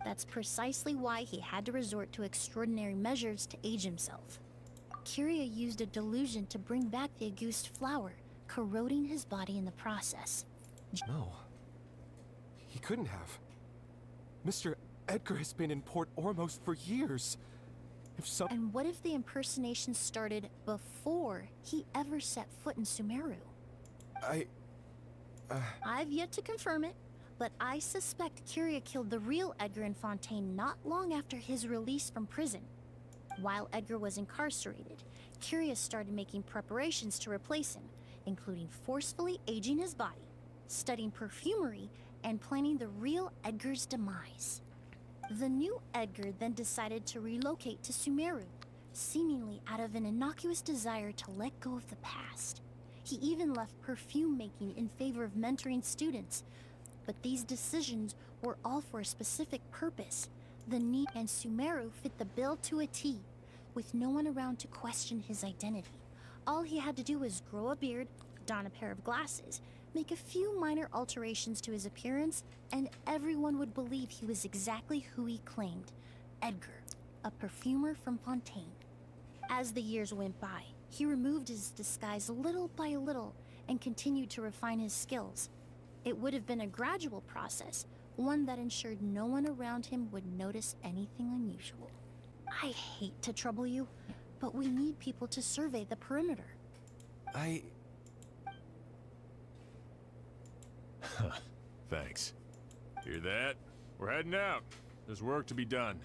That's precisely why he had to resort to extraordinary measures to age himself. Kyria used a delusion to bring back the Auguste flower, corroding his body in the process. No. He couldn't have. Mr. Edgar has been in Port Ormos for years. And what if the impersonation started before he ever set foot in Sumeru? I've yet to confirm it, but I suspect Kyria killed the real Edgar in Fontaine not long after his release from prison. While Edgar was incarcerated, Kyria started making preparations to replace him, including forcefully aging his body, studying perfumery, and planning the real Edgar's demise. The new Edgar then decided to relocate to Sumeru, seemingly out of an innocuous desire to let go of the past. He even left perfume making in favor of mentoring students. But these decisions were all for a specific purpose. The need and Sumeru fit the bill to a T, with no one around to question his identity. All he had to do was grow a beard, don a pair of glasses, make a few minor alterations to his appearance, and everyone would believe he was exactly who he claimed, Edgar, a perfumer from Fontaine. As the years went by, he removed his disguise little by little and continued to refine his skills. It would have been a gradual process, one that ensured no one around him would notice anything unusual. I hate to trouble you, but we need people to survey the perimeter. Thanks. Hear that? We're heading out. There's work to be done.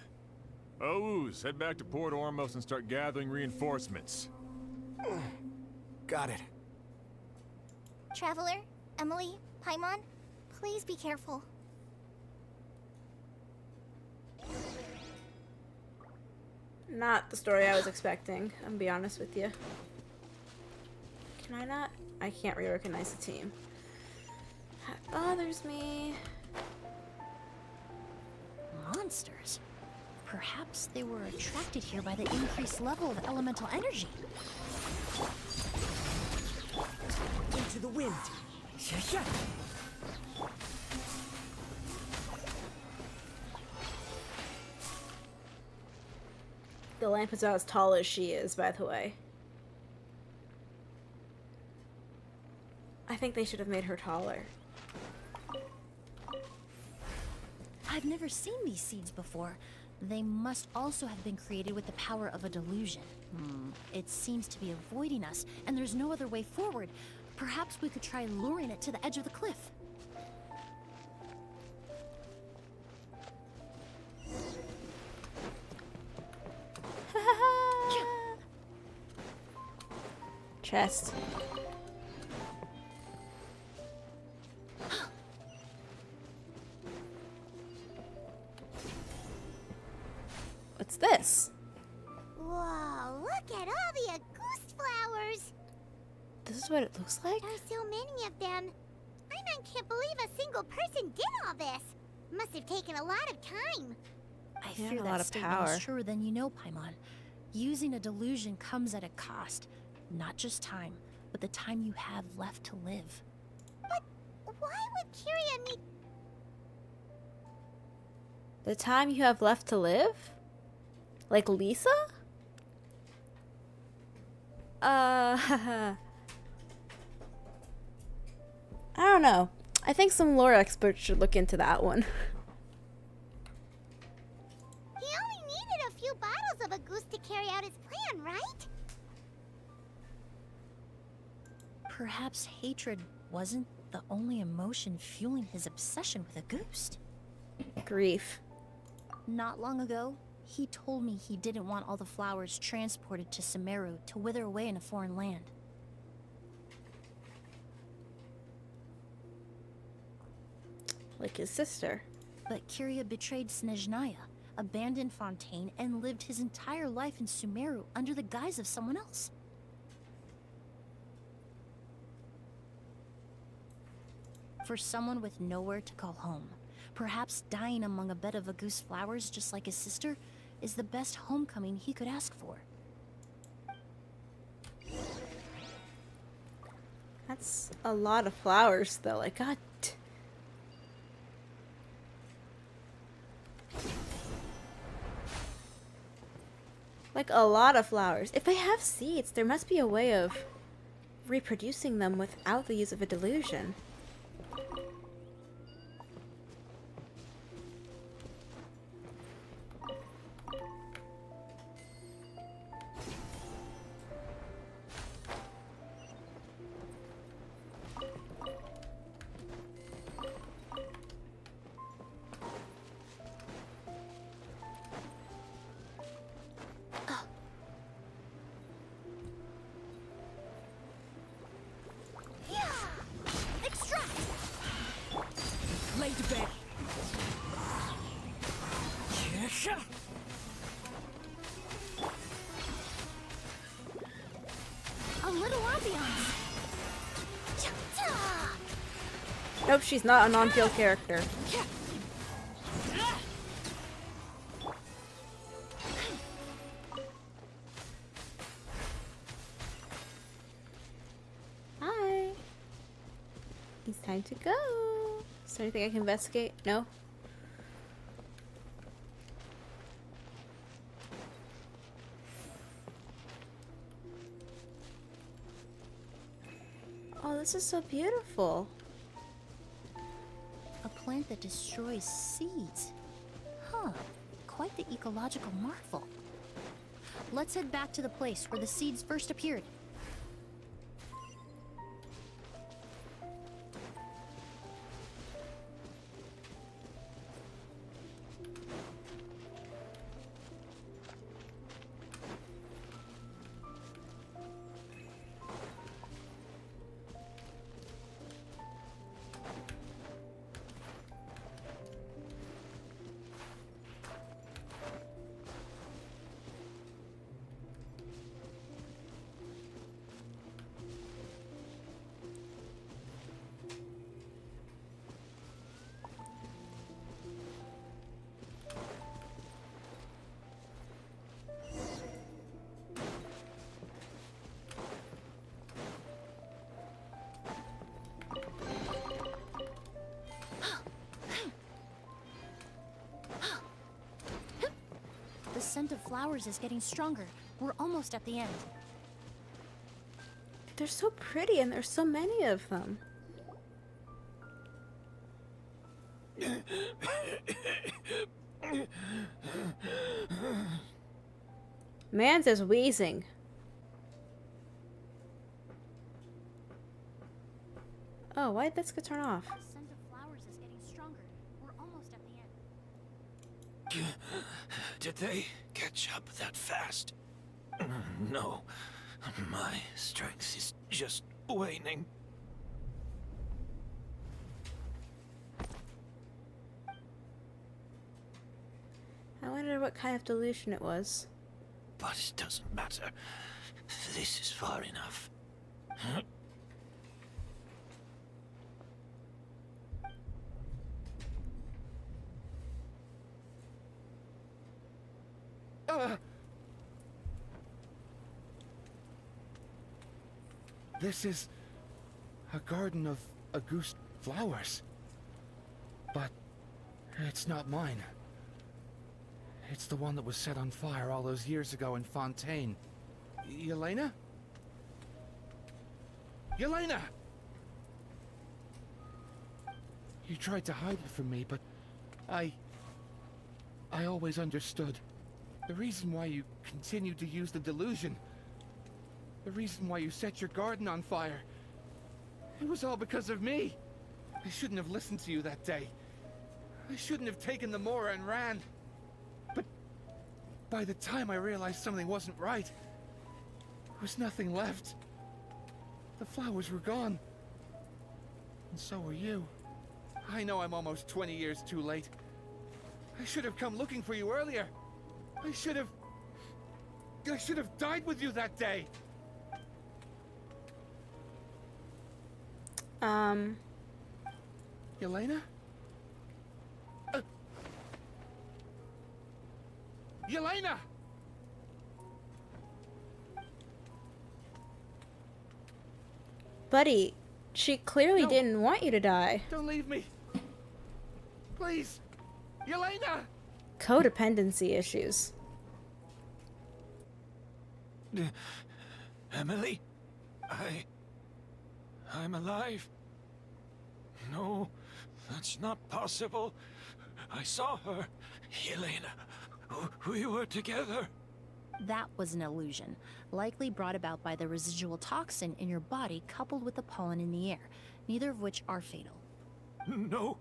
Ooze, head back to Port Ormos and start gathering reinforcements. Got it. Traveler, Emilie, Paimon, please be careful. Not the story I was expecting, I'm gonna be honest with you. Can I not? I can't re-recognize the team. That bothers me. Monsters? Perhaps they were attracted here by the increased level of elemental energy. Into the wind. Yeah. The lamp is about as tall as she is, by the way. I think they should have made her taller. I've never seen these seeds before. They must also have been created with the power of a delusion. It seems to be avoiding us, and there's no other way forward. Perhaps we could try luring it to the edge of the cliff. Chest. What's this? Whoa, look at all the Auguste flowers! This is what it looks like? There are so many of them. I can't believe a single person did all this. Must have taken a lot of time. I Yeah, fear a that lot of statement power. is truer than you know, Paimon. Using a delusion comes at a cost. Not just time, but the time you have left to live. But why would Kyria need... The time you have left to live? Like Lisa? I don't know. I think some lore experts should look into that one. He only needed a few bottles of Auguste to carry out his plan, right? Perhaps hatred wasn't the only emotion fueling his obsession with Auguste. Grief. Not long ago, He told me he didn't want all the flowers transported to Sumeru to wither away in a foreign land. Like his sister. But Kiria betrayed Snezhnaya, abandoned Fontaine, and lived his entire life in Sumeru under the guise of someone else. For someone with nowhere to call home, perhaps dying among a bed of Auguste flowers just like his sister is the best homecoming he could ask for. That's a lot of flowers, though. Like, God. Like, a lot of flowers. If they have seeds, there must be a way of reproducing them without the use of a delusion. Lay to bed. Yeah. A little ambiance. Nope, she's not a non-field character. Hi. It's time to go. Is there anything I can investigate? No? Oh, this is so beautiful. A plant that destroys seeds. Huh. Quite the ecological marvel. Let's head back to the place where the seeds first appeared. The scent of flowers is getting stronger. We're almost at the end. They're so pretty and there's so many of them. Man's is wheezing. Oh, why did this get turned off? The scent of flowers is getting stronger. We're almost at the end. Did they catch up that fast? No. My strength is just waning. I wonder what kind of delusion it was. But it doesn't matter. This is far enough. This is a garden of Auguste flowers. But it's not mine. It's the one that was set on fire all those years ago in Fontaine. Yelena? Yelena! You tried to hide it from me, but I always understood. The reason why you continued to use the delusion, the reason why you set your garden on fire, it was all because of me. I shouldn't have listened to you that day. I shouldn't have taken the Mora and ran. by the time I realized something wasn't right, there was nothing left. The flowers were gone. And so were you. I know I'm almost 20 years too late. I should have come looking for you earlier. I should have died with you that day. Yelena? Yelena! Buddy, she clearly No. didn't want you to die. Don't leave me. Please. Yelena! Codependency issues. Emilie? I'm alive. No, that's not possible. I saw her. Yelena. We were together. That was an illusion, likely brought about by the residual toxin in your body coupled with the pollen in the air, neither of which are fatal. No.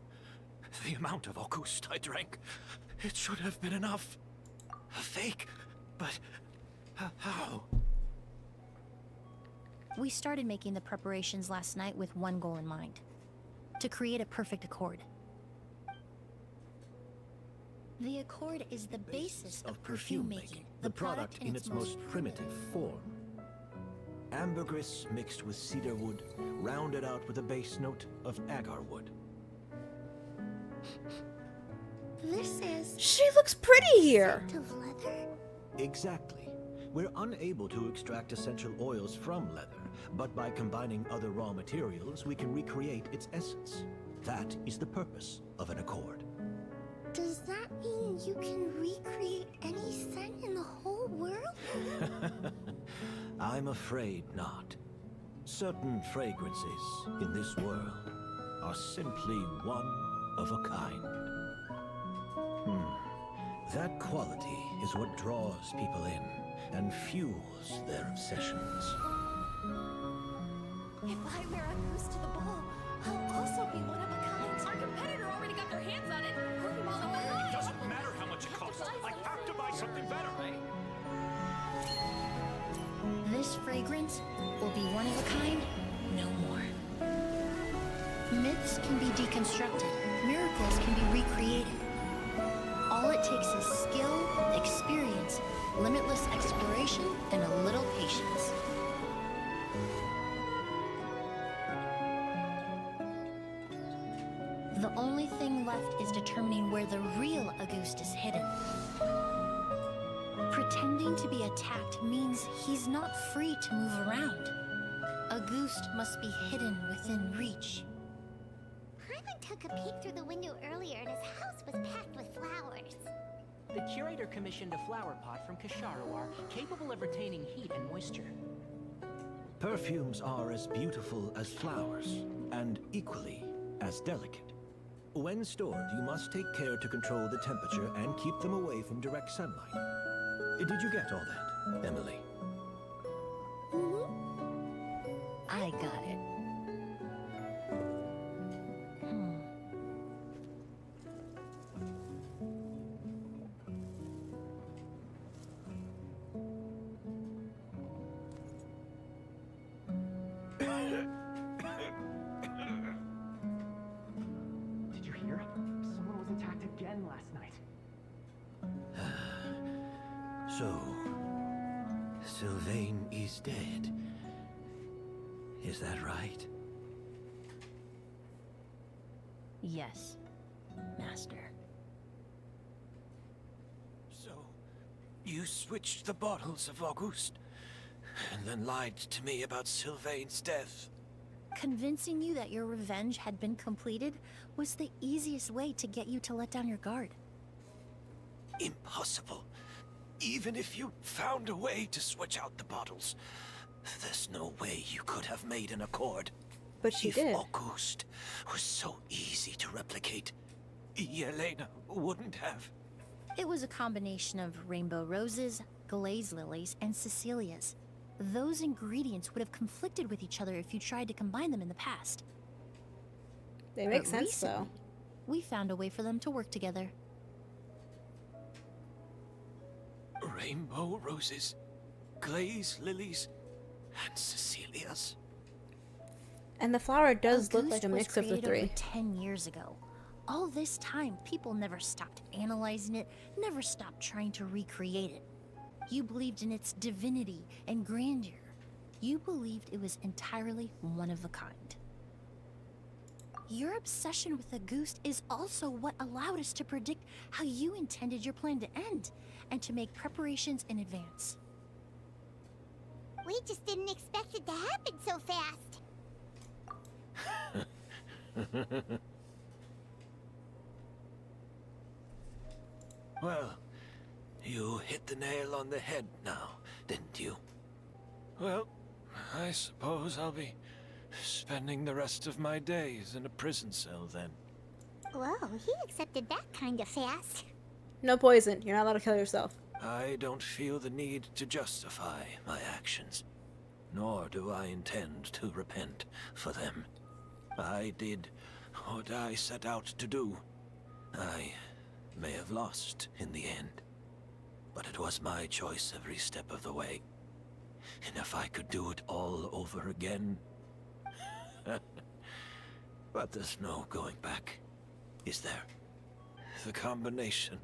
The amount of August I drank, it should have been enough. A fake, but how? We started making the preparations last night with one goal in mind. To create a perfect accord. The accord is the basis of perfume making, the product in its most primitive form. Ambergris mixed with cedarwood, rounded out with a base note of agarwood. This is She looks pretty here. scent of leather? Exactly. We're unable to extract essential oils from leather, but by combining other raw materials, we can recreate its essence. That is the purpose of an accord. Does that mean you can recreate any scent in the whole world? I'm afraid not. Certain fragrances in this world are simply one of a kind. That quality is what draws people in and fuels their obsessions. If I wear a goose to the ball, I'll also be one of a kind. Our competitor already got their hands on it. It doesn't matter how much it costs. I have to buy something better. This fragrance will be one of a kind, no more. Myths can be deconstructed, miracles can be recreated. All it takes is skill, experience, limitless exploration, and a little patience. The only thing left is determining where the real Auguste is hidden. Pretending to be attacked means he's not free to move around. Auguste must be hidden within reach. Paimon took a peek through the window earlier and his house was packed with flowers. The curator commissioned a flower pot from Kasharawar, capable of retaining heat and moisture. Perfumes are as beautiful as flowers, and equally as delicate. When stored, you must take care to control the temperature and keep them away from direct sunlight. Did you get all that, Emilie? I got it. Did you hear? Someone was attacked again last night. So, Sylvain is dead. Is that right? Yes, Master. So, you switched the bottles of Auguste, and then lied to me about Sylvain's death. Convincing you that your revenge had been completed was the easiest way to get you to let down your guard. Impossible. Even if you found a way to switch out the bottles, there's no way you could have made an accord. But she if did. Auguste was so easy to replicate, Yelena wouldn't have. It was a combination of rainbow roses, glaze lilies, and Cecilias. Those ingredients would have conflicted with each other if you tried to combine them in the past. They make But sense, though. recently, we found a way for them to work together. Rainbow roses, glaze lilies, and Cecilias. And the flower does look like Ghost a was mix of the created three. over 10 years ago. All this time, people never stopped analyzing it, never stopped trying to recreate it. You believed in its divinity and grandeur. You believed it was entirely one of a kind. Your obsession with the Ghost is also what allowed us to predict how you intended your plan to end, and to make preparations in advance. We just didn't expect it to happen so fast. Well, you hit the nail on the head now, didn't you? Well, I suppose I'll be spending the rest of my days in a prison cell then. Whoa, he accepted that kind of fast. No poison. You're not allowed to kill yourself. I don't feel the need to justify my actions, nor do I intend to repent for them. I did what I set out to do. I may have lost in the end, but it was my choice every step of the way. And if I could do it all over again... But there's no going back, is there? The combination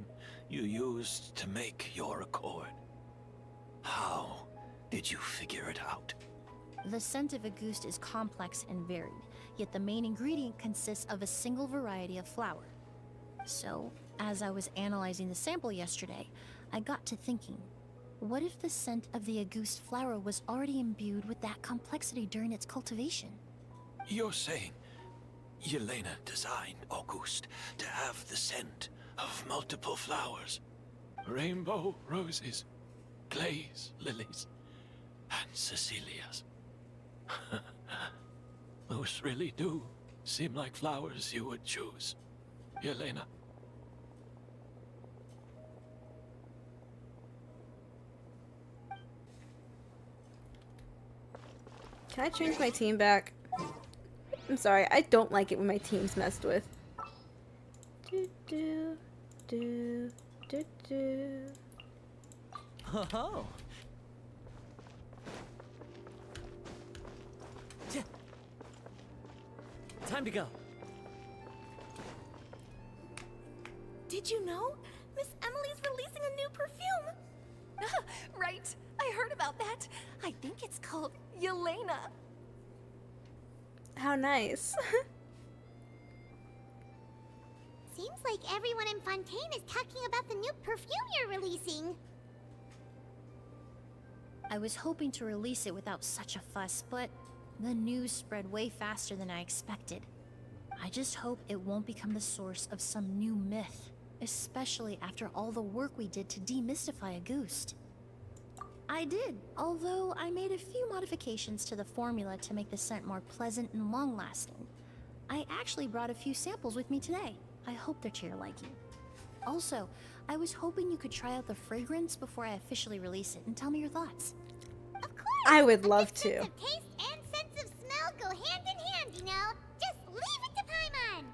you used to make your accord. How did you figure it out? The scent of a Ghost is complex and varied, yet the main ingredient consists of a single variety of flower. So, as I was analyzing the sample yesterday, I got to thinking, what if the scent of the Auguste flower was already imbued with that complexity during its cultivation? You're saying Yelena designed Auguste to have the scent of multiple flowers. Rainbow roses, glaze lilies, and Cecilias. Those really do seem like flowers you would choose, Yelena. Can I change my team back? I'm sorry, I don't like it when my team's messed with. Do do do do do. Oh. Time to go. Did you know? Miss Emilie's releasing a new perfume. Right. I heard about that. I think it's called Yelena. How nice. Seems like everyone in Fontaine is talking about the new perfume you're releasing. I was hoping to release it without such a fuss, but the news spread way faster than I expected. I just hope it won't become the source of some new myth, especially after all the work we did to demystify Auguste. I did, although I made a few modifications to the formula to make the scent more pleasant and long-lasting. I actually brought a few samples with me today. I hope they're to your liking. Also, I was hoping you could try out the fragrance before I officially release it and tell me your thoughts. Of course! I would love Sense to. of taste and sense of smell go hand in hand, you know? Just leave it to Paimon!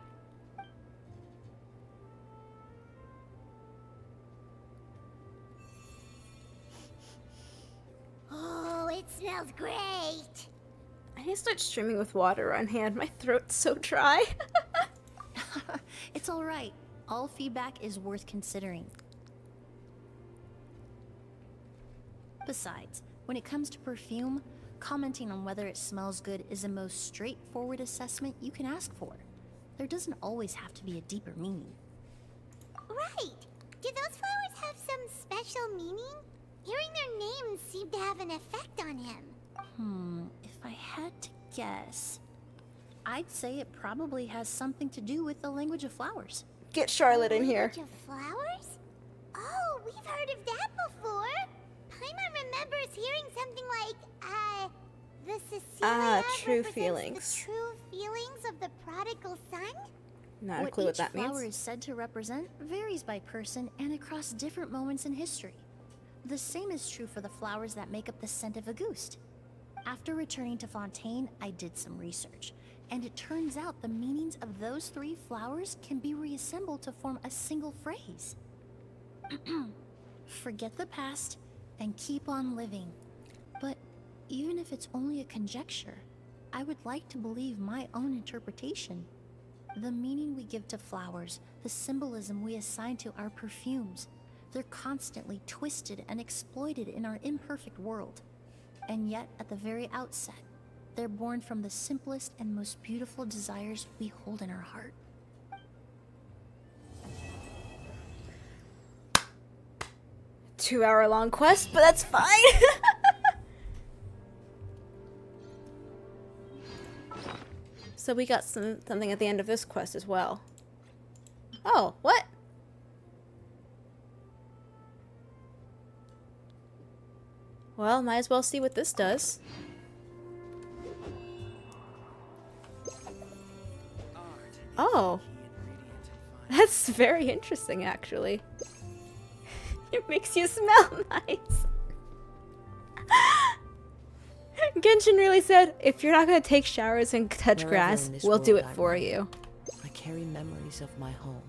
Oh, it smells great! I need to start streaming with water on hand. My throat's so dry. It's alright. All feedback is worth considering. Besides, when it comes to perfume, commenting on whether it smells good is the most straightforward assessment you can ask for. There doesn't always have to be a deeper meaning. Right! Do those flowers have some special meaning? Hearing their names seemed to have an effect on him. If I had to guess, I'd say it probably has something to do with the language of flowers. Get Charlotte in here. Language of flowers? Oh, we've heard of that before. Paimon remembers hearing something like, the Cecilia true represents feelings. the true feelings of the prodigal son? Not a clue what that each flower means. is said to represent varies by person and across different moments in history. The same is true for the flowers that make up the scent of Auguste. After returning to Fontaine, I did some research, and it turns out the meanings of those 3 flowers can be reassembled to form a single phrase. forget the past, and keep on living. But even if it's only a conjecture, I would like to believe my own interpretation. The meaning we give to flowers, the symbolism we assign to our perfumes, they're constantly twisted and exploited in our imperfect world. And yet, at the very outset, they're born from the simplest and most beautiful desires we hold in our heart. Two-hour-long quest, but that's fine. So we got something at the end of this quest as well. Oh, what? Well, might as well see what this does. Oh. That's very interesting, actually. It makes you smell nice. Genshin really said, if you're not gonna take showers and touch Wherever grass, in this we'll do world it I for roam, you. I carry memories of my home.